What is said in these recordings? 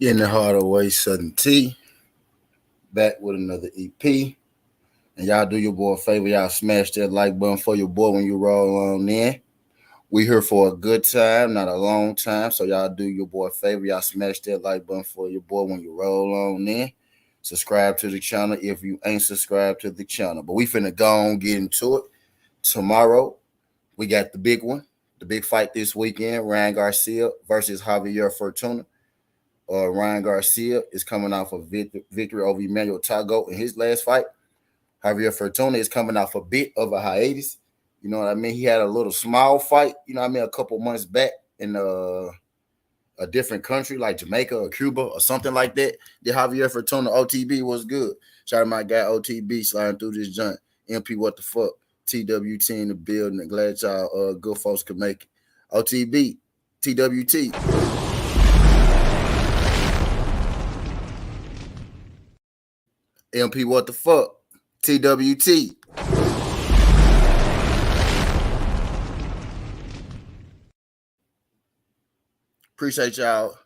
In the Heart Away Southern T, back with another EP. And y'all do your boy a favor, y'all smash that like button for your boy when you roll on in. We here for a good time, not a long time. So y'all do your boy a favor, y'all smash that like button for your boy when you roll on in. Subscribe to the channel if you ain't subscribed to the channel. But we finna go on get into it. Tomorrow, we got the big one, the big fight this weekend, Ryan Garcia versus Javier Fortuna. Ryan Garcia is coming off a victory over Emmanuel Tago in his last fight. Javier Fortuna is coming off a bit of a hiatus. You know what I mean? He had a little small fight, you know what I mean, a couple months back in a different country like Jamaica or Cuba or something like that. The Javier Fortuna OTB was good. Shout out my guy OTB sliding through this joint. MP, what the fuck? TWT in the building. Glad y'all good folks could make it. OTB, TWT. MP, what the fuck? TWT. Appreciate y'all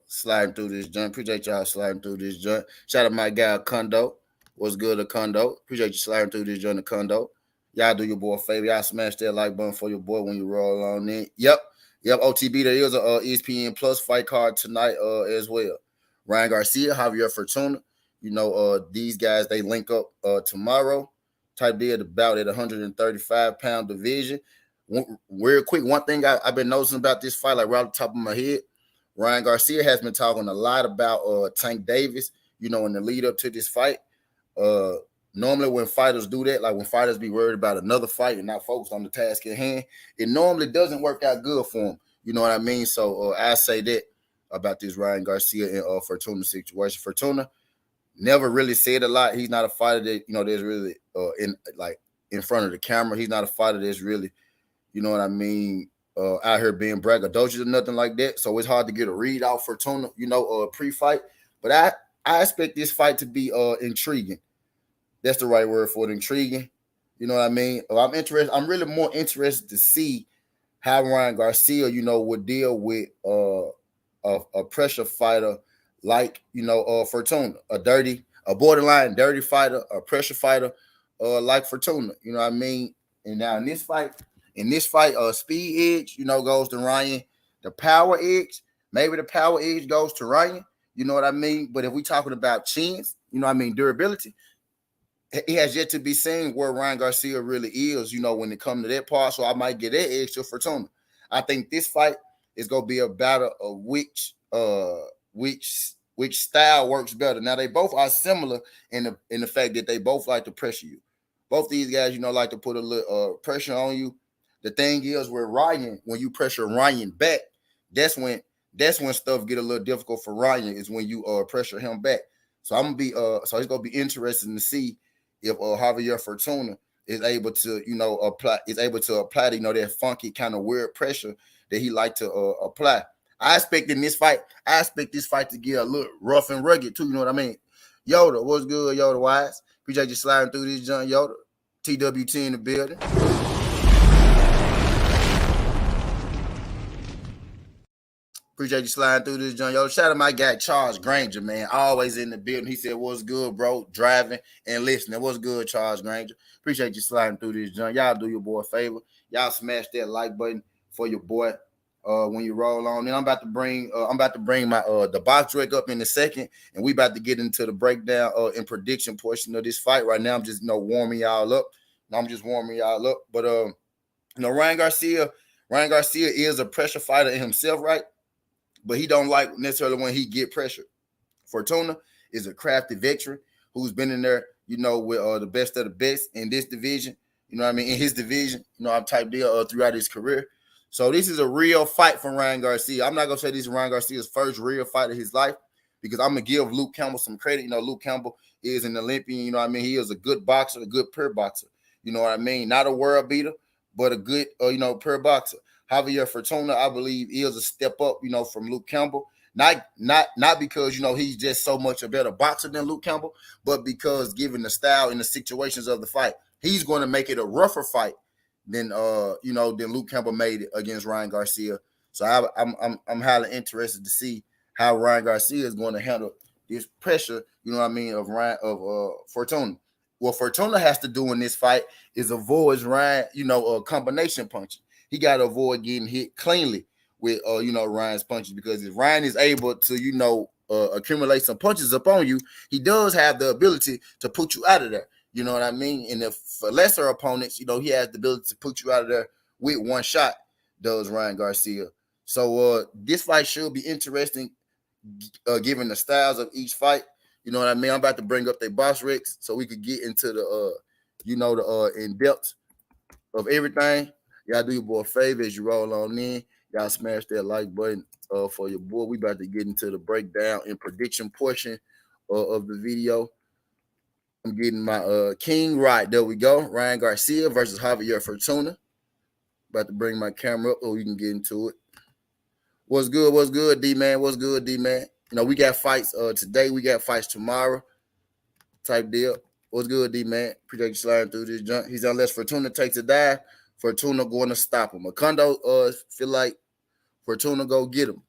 sliding through this joint. Appreciate y'all sliding through this joint. Shout out my guy Condo. What's good, Condo? Appreciate you sliding through this joint, Condo. Y'all do your boy a favor. Y'all smash that like button for your boy when you roll on in. Yep, OTB. There is a ESPN Plus fight card tonight as well. Ryan Garcia, Javier Fortuna. You know, these guys, they link up tomorrow. Type deal the bout at 135-pound division. Real quick, one thing I've been noticing about this fight, like right off the top of my head, Ryan Garcia has been talking a lot about Tank Davis, you know, in the lead up to this fight. Normally when fighters do that, like when fighters be worried about another fight and not focused on the task at hand, it normally doesn't work out good for them. You know what I mean? So I say that about this Ryan Garcia and Fortuna situation. Fortuna never really said a lot. He's not a fighter that, you know, there's really in front of the camera. He's not a fighter that's really, you know what I mean, out here being braggadocious or nothing like that. So it's hard to get a read out Fortuna, you know, pre-fight. But I expect this fight to be intriguing. That's the right word for it, intriguing. You know what I mean? I'm interested. I'm really more interested to see how Ryan Garcia, you know, would deal with a pressure fighter like, you know, Fortuna, a borderline dirty fighter, a pressure fighter like Fortuna. You know what I mean? And now in this fight, speed edge, you know, goes to Ryan. The power edge, maybe the power edge goes to Ryan. You know what I mean? But if we talking about chins, you know what I mean, durability, it has yet to be seen where Ryan Garcia really is, you know, when it comes to that part. So I might get that edge to Fortuna. I think this fight is gonna be a battle of which style works better. Now they both are similar in the fact that they both like to pressure you. Both these guys, you know, like to put a little pressure on you. The thing is, with Ryan, when you pressure Ryan back, that's when stuff get a little difficult for Ryan. Is when you pressure him back. So I'm gonna be so it's gonna be interesting to see if Javier Fortuna is able to, you know, apply you know, that funky kind of weird pressure that he like to apply. I expect this fight to get a little rough and rugged too. You know what I mean? Yoda, what's good, Yoda Wise? Appreciate you sliding through this joint, Yoda. TWT in the building. Appreciate you sliding through this joint, Yoda. Shout out my guy Charles Granger, man. Always in the building. He said, "What's good, bro?" Driving and listening. What's good, Charles Granger? Appreciate you sliding through this joint. Y'all do your boy a favor. Y'all smash that like button for your boy. When you roll on, and I'm about to bring my the box rec up in a second, and we about to get into the breakdown and prediction portion of this fight. Right now, I'm just, you know, warming y'all up. But you know, Ryan Garcia is a pressure fighter in himself, right? But he don't like necessarily when he get pressure. Fortuna is a crafty veteran who's been in there, you know, with the best of the best in this division. You know what I mean? In his division, you know, I'm type deal throughout his career. So this is a real fight for Ryan Garcia. I'm not going to say this is Ryan Garcia's first real fight of his life because I'm going to give Luke Campbell some credit. You know, Luke Campbell is an Olympian. You know what I mean? He is a good boxer, a good pure boxer. You know what I mean? Not a world beater, but a good, you know, pure boxer. Javier Fortuna, I believe, is a step up, you know, from Luke Campbell. Not because, you know, he's just so much a better boxer than Luke Campbell, but because given the style and the situations of the fight, he's going to make it a rougher fight than Luke Campbell made it against Ryan Garcia. So I'm highly interested to see how Ryan Garcia is going to handle this pressure, you know what I mean, of Ryan of Fortuna. What Fortuna has to do in this fight is avoid Ryan, combination punching. He got to avoid getting hit cleanly with Ryan's punches, because if Ryan is able to accumulate some punches upon you, he does have the ability to put you out of there. You know what I mean? And if for lesser opponents, he has the ability to put you out of there with one shot. Does Ryan Garcia? So this fight should be interesting, given the styles of each fight. You know what I mean? I'm about to bring up their boss Rex so we could get into the in depth of everything. Y'all do your boy a favor as you roll on in. Y'all smash that like button for your boy. We about to get into the breakdown and prediction portion of the video. I'm getting my king right. There we go. Ryan Garcia versus Javier Fortuna. About to bring my camera up so we can get into it. What's good, D-Man? What's good, D-Man? We got fights today. We got fights tomorrow type deal. What's good, D-Man? Appreciate you sliding through this junk. He's unless Fortuna takes a dive, Fortuna going to stop him. Macondo feel like Fortuna go get him.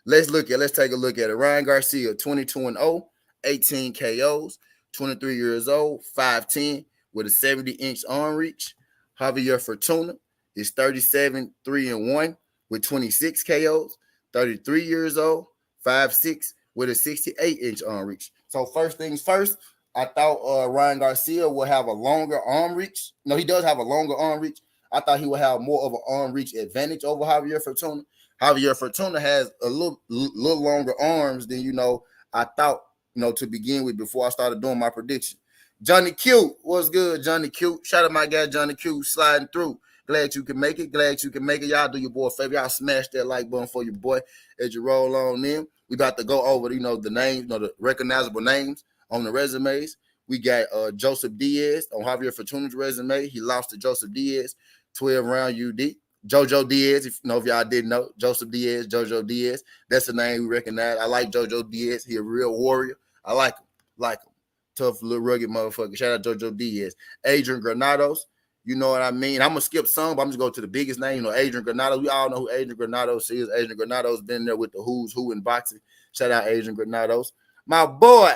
Let's take a look at it. Ryan Garcia, 22-0, 18 KOs, 23 years old, 5'10", with a 70-inch arm reach. Javier Fortuna is 37-3-1 with 26 KOs, 33 years old, 5'6", with a 68-inch arm reach. So first things first, I thought Ryan Garcia would have a longer arm reach. No, he does have a longer arm reach. I thought he would have more of an arm reach advantage over Javier Fortuna. Javier Fortuna has a little longer arms than I thought to begin with before I started doing my prediction. Johnny Q, what's good, Johnny Q? Shout out my guy Johnny Q sliding through. Glad you can make it. Y'all do your boy a favor. Y'all smash that like button for your boy as you roll on in. We about to go over the names, the recognizable names on the resumes. We got Joseph Diaz on Javier Fortuna's resume. He lost to Joseph Diaz, 12-round UD. Jojo Diaz, if y'all didn't know, Joseph Diaz, Jojo Diaz. That's the name we recognize. I like Jojo Diaz. He a real warrior. I like him. Tough little rugged motherfucker. Shout out Jojo Diaz. Adrian Granados. You know what I mean? I'm going to skip some, but I'm just going to go to the biggest name. Adrian Granados. We all know who Adrian Granados is. Adrian Granados been there with the who's who in boxing. Shout out Adrian Granados. My boy,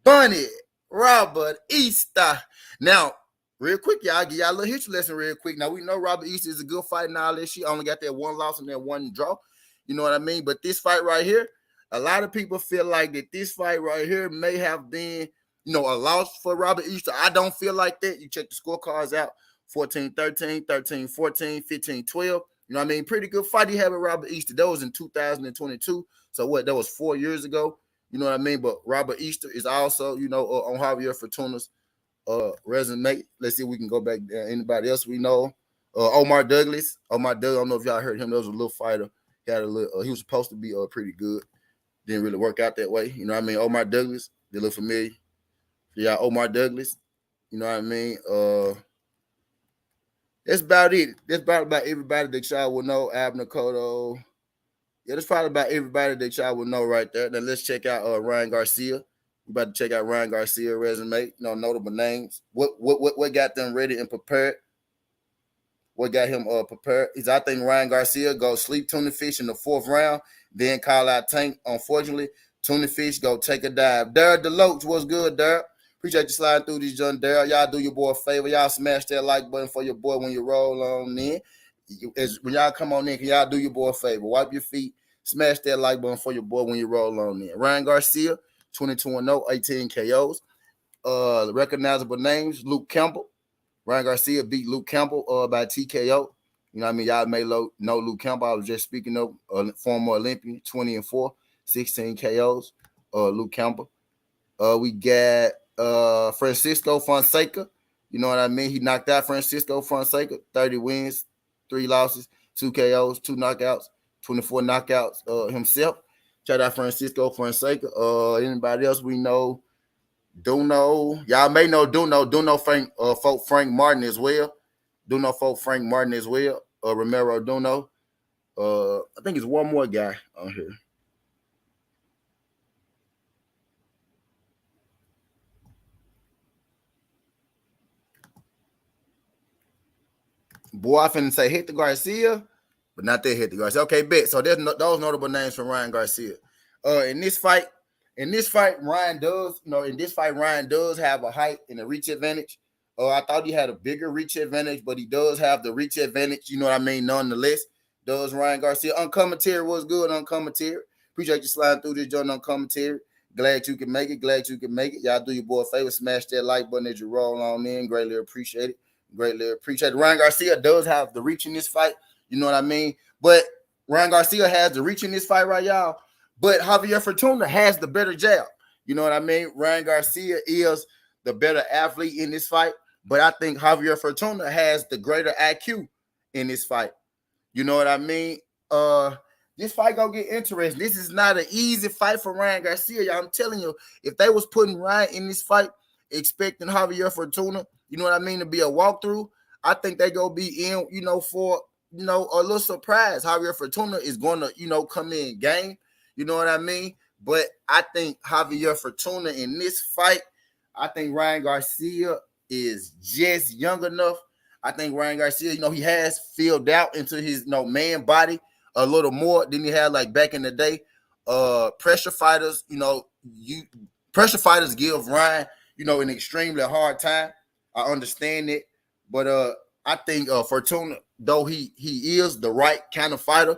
Bunny Robert Easter. Now, real quick, y'all, I'll give y'all a little history lesson real quick. Now, we know Robert Easter is a good fight and all this. She only got that one loss and that one draw. You know what I mean? But this fight right here, a lot of people feel like that this fight right here may have been, a loss for Robert Easter. I don't feel like that. You check the scorecards out. 14-13, 13-14, 15-12. You know what I mean? Pretty good fight he had with Robert Easter. That was in 2022. So what? That was 4 years ago. You know what I mean? But Robert Easter is also, on Javier Fortuna's resume. Let's see if we can go back there. Anybody else we know? Omar Douglas. I don't know if y'all heard him. That was a little fighter. He had he was supposed to be pretty good. Didn't really work out that way. You know what I mean? Omar Douglas. They look familiar. Yeah, Omar Douglas. You know what I mean? That's about it. That's about everybody that y'all will know. Abner Cotto. Yeah, that's probably about everybody that y'all will know right there. Now let's check out Ryan Garcia. We about to check out Ryan Garcia's resume. Notable names. What got them ready and prepared? What got him prepared is I think Ryan Garcia go sleep Tuna Fish in the 4th round, then call out Tank. Unfortunately, Tuna Fish go take a dive. Daryl Deloach, what's good, Daryl? Appreciate you sliding through these, John Daryl. Y'all do your boy a favor. Y'all smash that like button for your boy when you roll on in. When y'all come on in, can y'all do your boy a favor? Wipe your feet. Smash that like button for your boy when you roll on in. Ryan Garcia, 22-0, 18 KOs. The recognizable names, Luke Campbell. Ryan Garcia beat Luke Campbell by TKO. You know what I mean? Y'all may know Luke Campbell. I was just speaking of former Olympian, 20-4, 16 KOs. Luke Campbell. We got Francisco Fonseca. You know what I mean? He knocked out Francisco Fonseca, 30 wins, 3 losses, 2 KOs, 2 knockouts, 24 knockouts himself. Shout out Francisco Fonseca. Anybody else we know? Duno. Y'all may know Duno. Duno Frank Martin as well. Duno Frank Martin as well. Romero Duno. I think it's one more guy on here. Boy, I finna say hit the Garcia, but not that hit the Garcia. Okay, bet. So there's those notable names from Ryan Garcia. In this fight, Ryan does, Ryan does have a height and a reach advantage. I thought he had a bigger reach advantage, but he does have the reach advantage. You know what I mean? Nonetheless, does Ryan Garcia. Uncommentary was good. Uncommentary. Appreciate you sliding through this joint on commentary. Glad you can make it. Glad you can make it. Y'all do your boy a favor. Smash that like button as you roll on in. Greatly appreciate it. Greatly appreciate it. Ryan Garcia does have the reach in this fight. You know what I mean? But Ryan Garcia has the reach in this fight, right, y'all? But Javier Fortuna has the better jab. You know what I mean? Ryan Garcia is the better athlete in this fight. But I think Javier Fortuna has the greater IQ in this fight. You know what I mean? This fight gonna get interesting. This is not an easy fight for Ryan Garcia. Y'all, I'm telling you, if they was putting Ryan in this fight, expecting Javier Fortuna, you know what I mean, to be a walkthrough, I think they gonna be in, for, a little surprise. Javier Fortuna is gonna, come in game. You know what I mean? But I think Javier Fortuna in this fight, I think Ryan Garcia is just young enough. I think Ryan Garcia, he has filled out into his, man body a little more than he had like back in the day. Pressure fighters, pressure fighters give Ryan, an extremely hard time. I understand it, but I think Fortuna, though he is the right kind of fighter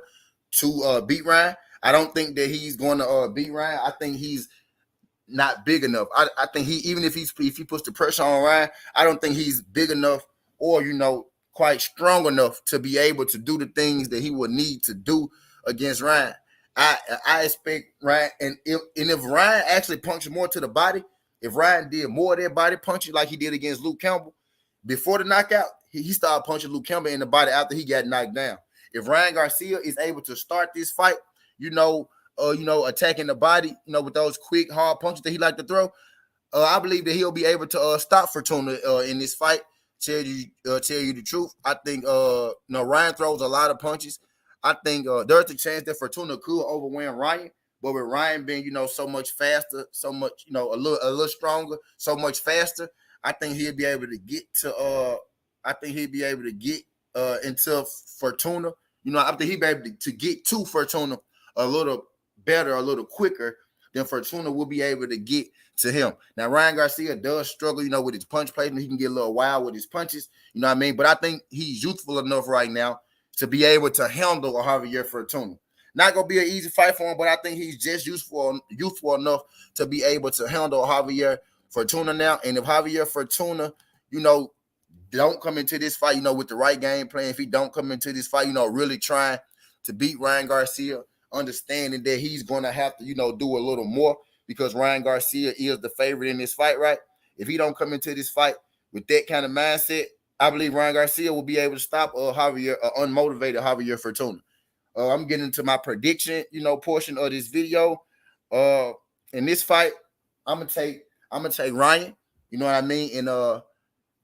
to beat Ryan, I don't think that he's going to beat Ryan. I think he's not big enough. I think even if he puts the pressure on Ryan, I don't think he's big enough or quite strong enough to be able to do the things that he would need to do against Ryan. I expect Ryan, and if Ryan actually punches more to the body, if Ryan did more of that body punching like he did against Luke Campbell before the knockout, he started punching Luke Campbell in the body after he got knocked down. If Ryan Garcia is able to start this fight, attacking the body, with those quick, hard punches that he like to throw, I believe that he'll be able to stop Fortuna in this fight. Tell you the truth. I think Ryan throws a lot of punches. I think there's a chance that Fortuna could overwhelm Ryan, but with Ryan being so much faster, so much a little stronger, so much faster, I think he'll be able to get to into Fortuna. I think he'll be able to get to Fortuna a little better, a little quicker than Fortuna will be able to get to him. Now, Ryan Garcia does struggle, with his punch placement. He can get a little wild with his punches, you know what I mean? But I think he's youthful enough right now to be able to handle a Javier Fortuna. Not going to be an easy fight for him, but I think he's just youthful enough to be able to handle Javier Fortuna now. And if Javier Fortuna, don't come into this fight, with the right game plan, if he don't come into this fight, really trying to beat Ryan Garcia, understanding that he's going to have to, do a little more because Ryan Garcia is the favorite in this fight, right? If he don't come into this fight with that kind of mindset, I believe Ryan Garcia will be able to stop unmotivated Javier Fortuna. I'm getting into my prediction, portion of this video. In this fight, I'm gonna take Ryan. You know what I mean? And I'm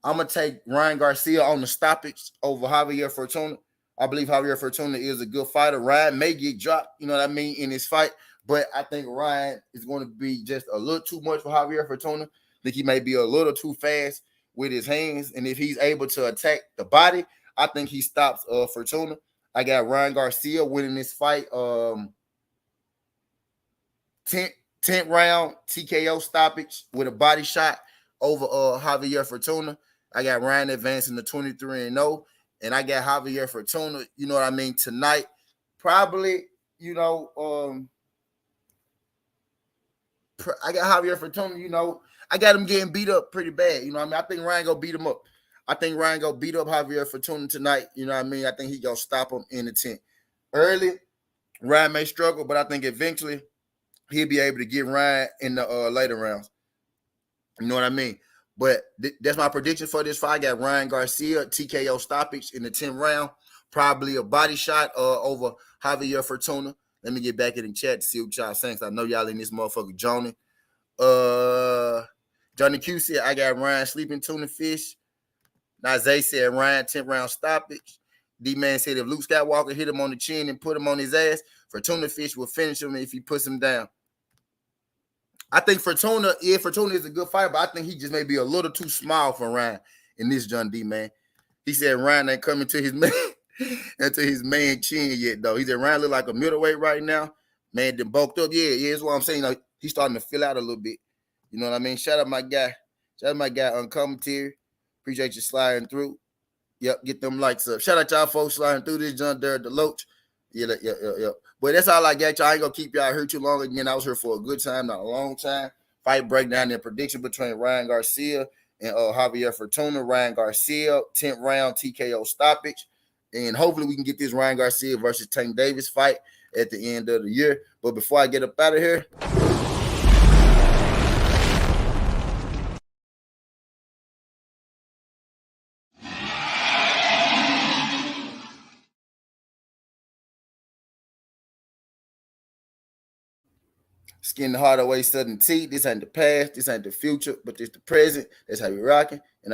gonna take Ryan Garcia on the stoppage over Javier Fortuna. I believe Javier Fortuna is a good fighter. Ryan may get dropped, you know what I mean, in this fight, but I think Ryan is going to be just a little too much for Javier Fortuna. I think he may be a little too fast with his hands, and if he's able to attack the body, I think he stops Fortuna. I got Ryan Garcia winning this fight. 10th round TKO stoppage with a body shot over Javier Fortuna. I got Ryan advancing to 23-0. And I got Javier Fortuna, you know what I mean, tonight. Probably, I got Javier Fortuna, I got him getting beat up pretty bad. You know what I mean? I think Ryan gonna beat him up. I think Ryan gonna beat up Javier Fortuna tonight. You know what I mean? I think he gonna stop him in the 10th. Early, Ryan may struggle, but I think eventually he'll be able to get Ryan in the later rounds. You know what I mean? But that's my prediction for this fight. I got Ryan Garcia, TKO stoppage in the 10th round. Probably a body shot over Javier Fortuna. Let me get back in the chat to see what y'all saying. I know y'all in this motherfucker Johnny. Johnny Q said, I got Ryan sleeping tuna fish. Nazay said Ryan 10th round stoppage. D-Man said if Luke Skywalker hit him on the chin and put him on his ass, Fortuna Fish will finish him if he puts him down. I think Fortuna is a good fighter, but I think he just may be a little too small for Ryan in this John D, man. He said Ryan ain't coming to his man chin yet, though. He said Ryan look like a middleweight right now. Man, then bulked up. Yeah, that's what I'm saying. He's starting to fill out a little bit. You know what I mean? Shout out my guy. Shout out my guy, Uncommentary. Appreciate you sliding through. Yep, get them lights up. Shout out y'all folks sliding through this John there at the Loach. Yeah. But that's all I got, y'all. I ain't gonna keep y'all here too long again. I was here for a good time, not a long time. Fight breakdown and prediction between Ryan Garcia and Javier Fortuna. Ryan Garcia, 10th round TKO stoppage. And hopefully we can get this Ryan Garcia versus Tank Davis fight at the end of the year. But before I get up out of here, Skin the Hardaway Southern Tea. This ain't the past, this ain't the future, but this the present. That's how we rocking. And